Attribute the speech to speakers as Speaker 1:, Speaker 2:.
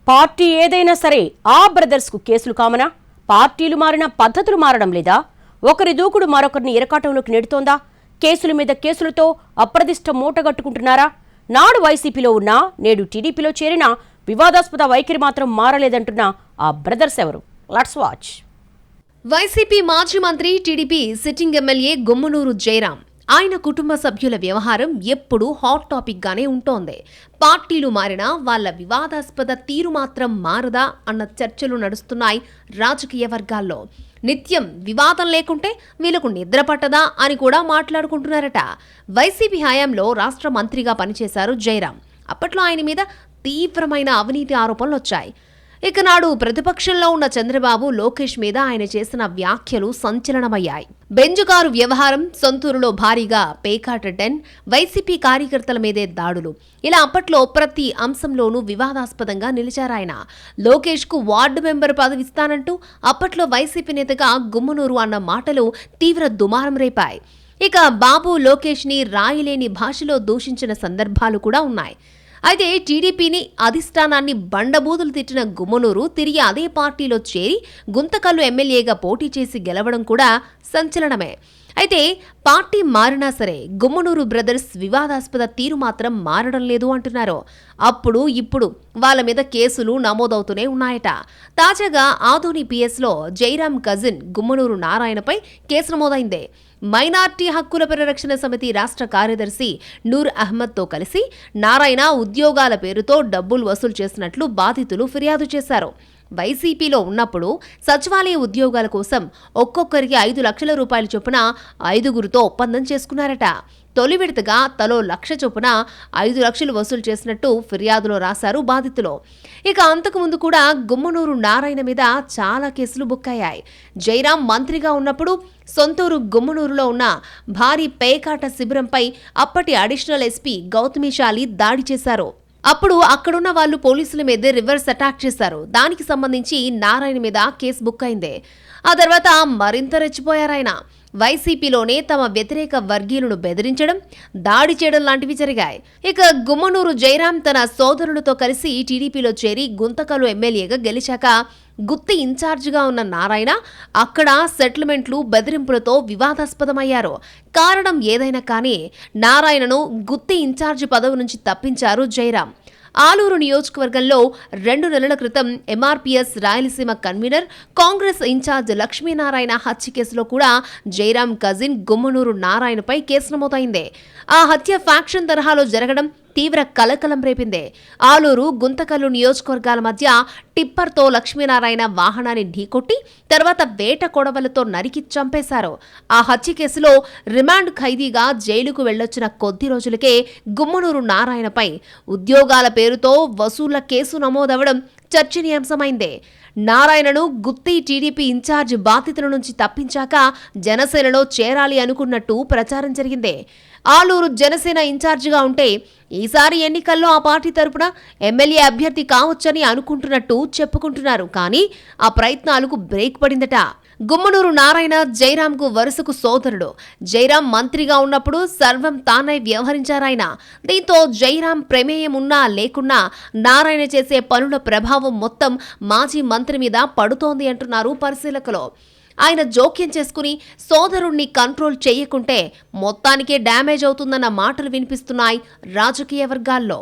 Speaker 1: Party ఏదైనా సరే ఆ బ్రదర్స్కు కేసులు కామనా? పార్టీలు మారిన పద్ధతులు మారడం లేదా? ఒకరి దూకుడు మరొకరిని ఇరకాటంలోకి నెడుతోందా? కేసుల మీద కేసులతో అప్రదిష్ట మూటగట్టుకుంటున్నారా? నాడు వైసీపీలో ఉన్నా నేడు టీడీపీలో చేరిన వివాదాస్పద వైఖరి మాత్రం మారలేదంటున్న ఆ బ్రదర్స్ ఎవరు? Let's watch.
Speaker 2: వైసీపీ మాజీ మంత్రి, టీడీపీ సిట్టింగ్ ఎమ్మెల్యే గుమ్మనూరు జయరాం. ఆయన కుటుంబ సభ్యుల వ్యవహారం ఎప్పుడూ హాట్ టాపిక్ గానే ఉంటోంది. పార్టీలు మారినా వాళ్ళ వివాదాస్పద తీరు మాత్రం మారదా అన్న చర్చలు నడుస్తున్నాయి రాజకీయ వర్గాల్లో. నిత్యం వివాదం లేకుంటే వీళ్ళకు నిద్ర పట్టదా అని కూడా మాట్లాడుకుంటున్నారట. వైసీపీ హయాంలో రాష్ట్ర మంత్రిగా పనిచేశారు జయరాం. అప్పట్లో ఆయన మీద తీవ్రమైన అవినీతి ఆరోపణలు వచ్చాయి. ఇక నాడు ప్రతిపక్షంలో ఉన్న చంద్రబాబు, లోకేష్ మీద ఆయన చేసిన వ్యాఖ్యలు సంచలనమయ్యాయి. బెంజుకారు వ్యవహారం, సొంతూరులో భారీగా పేకాట డెన్, వైసీపీ కార్యకర్తల మీదే దాడులు, ఇలా అప్పట్లో ప్రతి అంశంలోనూ వివాదాస్పదంగా నిలిచారాయన. లోకేష్ కు వార్డు మెంబర్ పదవి ఇస్తానంటూ అప్పట్లో వైసీపీ నేతగా గుమ్మనూరు అన్న మాటలు తీవ్ర దుమారం రేపాయి. ఇక బాబు, లోకేష్ ని రాయలేని భాషలో దూషించిన సందర్భాలు కూడా ఉన్నాయి. అయితే టీడీపీని, అధిష్టానాన్ని బండబూతులు తిట్టిన గుమ్మనూరు తిరిగి అదే పార్టీలో చేరి గుంతకల్లు ఎమ్మెల్యేగా పోటీ చేసి గెలవడం కూడా సంచలనమే. అయితే పార్టీ మారినా సరే గుమ్మనూరు బ్రదర్స్ వివాదాస్పద తీరు మాత్రం మారడం లేదు అంటున్నారు. అప్పుడు ఇప్పుడు వాళ్ళ మీద కేసులు నమోదవుతూనే ఉన్నాయట. తాజాగా ఆదోని పిఎస్లో జయరాం కజిన్ గుమ్మనూరు నారాయణపై కేసు నమోదైంది. మైనార్టీ హక్కుల పరిరక్షణ సమితి రాష్ట్ర కార్యదర్శి నూర్ అహ్మద్తో కలిసి నారాయణ ఉద్యోగాల పేరుతో డబ్బులు వసూలు చేసినట్లు బాధితులు ఫిర్యాదు చేశారు. వైసీపీలో ఉన్నప్పుడు సచివాలయ ఉద్యోగాల కోసం ఒక్కొక్కరికి 5 లక్షల రూపాయల చొప్పున 5గురితో ఒప్పందం చేసుకున్నారట. తొలి విడతగా తలో 1 లక్ష చొప్పున 5 లక్షలు వసూలు చేసినట్టు ఫిర్యాదులో రాశారు బాధితులు. ఇక అంతకుముందు కూడా గుమ్మనూరు నారాయణ మీద చాలా కేసులు బుక్కయ్యాయి. జయరాం మంత్రిగా ఉన్నప్పుడు సొంతూరు గుమ్మనూరులో ఉన్న భారీ పేకాట శిబిరంపై అప్పటి అడిషనల్ ఎస్పీ గౌతమిశాలి దాడి చేశారు. అప్పుడు అక్కడున్న వాళ్ళు పోలీసుల మీదే రివర్స్ అటాక్ చేశారు. దానికి సంబంధించి నారాయణ మీద కేసు బుక్ అయింది. ఆ తర్వాత మరింత రెచ్చిపోయారాయన. వైసీపీలోనే తమ వ్యతిరేక వర్గీయులను బెదిరించడం, దాడి చేయడం లాంటివి జరిగాయి. ఇక గుమ్మనూరు జయరాం తన సోదరులతో కలిసి టీడీపీలో చేరి గుంతకల్లు ఎమ్మెల్యేగా గెలిచాక గుత్తి ఇన్ఛార్జిగా ఉన్న నారాయణ అక్కడ సెటిల్మెంట్లు, బెదిరింపులతో వివాదాస్పదమయ్యారు. కారణం ఏదైనా కానీ నారాయణను గుత్తి ఇన్ఛార్జి పదవి నుంచి తప్పించారు జయరాం. ఆలూరు నియోజకవర్గంలో 2 నెలల క్రితం ఎంఆర్పీఎస్ రాయలసీమ కన్వీనర్, కాంగ్రెస్ ఇన్ఛార్జ్ లక్ష్మీనారాయణ హత్య కేసులో కూడా జయరాం కజిన్ గుమ్మనూరు నారాయణపై కేసు నమోదైంది. ఆ హత్య ఫ్యాక్షన్ తరహాలో జరగడం తీవ్ర కలకలం రేపింది. ఆలూరు, గుంతకల్లు నియోజకవర్గాల మధ్య టిప్పర్తో లక్ష్మీనారాయణ వాహనాన్ని ఢీకొట్టి తర్వాత వేట కొడవలతో నరికి చంపేశారు. ఆ హత్య కేసులో రిమాండ్ ఖైదీగా జైలుకు వెళ్లొచ్చిన కొద్ది రోజులకే గుమ్మనూరు నారాయణపై ఉద్యోగాల పేరుతో వసూళ్ల కేసు నమోదవడం చర్చనీయాంశమైంది. నారాయణను గుత్తి టీడీపీ ఇన్ఛార్జ్ బాధితుల నుంచి తప్పించాక జనసేనలో చేరాలి అనుకున్నట్టు ప్రచారం జరిగింది. ఆలూరు జనసేన ఇన్ఛార్జిగా ఉంటే ఈసారి ఎన్నికల్లో ఆ పార్టీ తరపున ఎమ్మెల్యే అభ్యర్థి కావచ్చని అనుకుంటున్నట్టు చెప్పుకుంటున్నారు. కానీ ఆ ప్రయత్నాలకు బ్రేక్ పడిందట. గుమ్మనూరు నారాయణ జయరాంకు వరుసకు సోదరుడు. జయరాం మంత్రిగా ఉన్నప్పుడు సర్వం తానై వ్యవహరించారాయన. దీంతో జయరాం ప్రమేయం ఉన్నా లేకున్నా నారాయణ చేసే పనుల ప్రభావం మొత్తం మాజీ మంత్రి మీద పడుతోంది అంటున్నారు పరిశీలకులు. ఆయన జోక్యం చేసుకుని సోదరుణ్ణి కంట్రోల్ చేయకుంటే మొత్తానికే డ్యామేజ్ అవుతుందన్న మాటలు వినిపిస్తున్నాయి రాజకీయ వర్గాల్లో.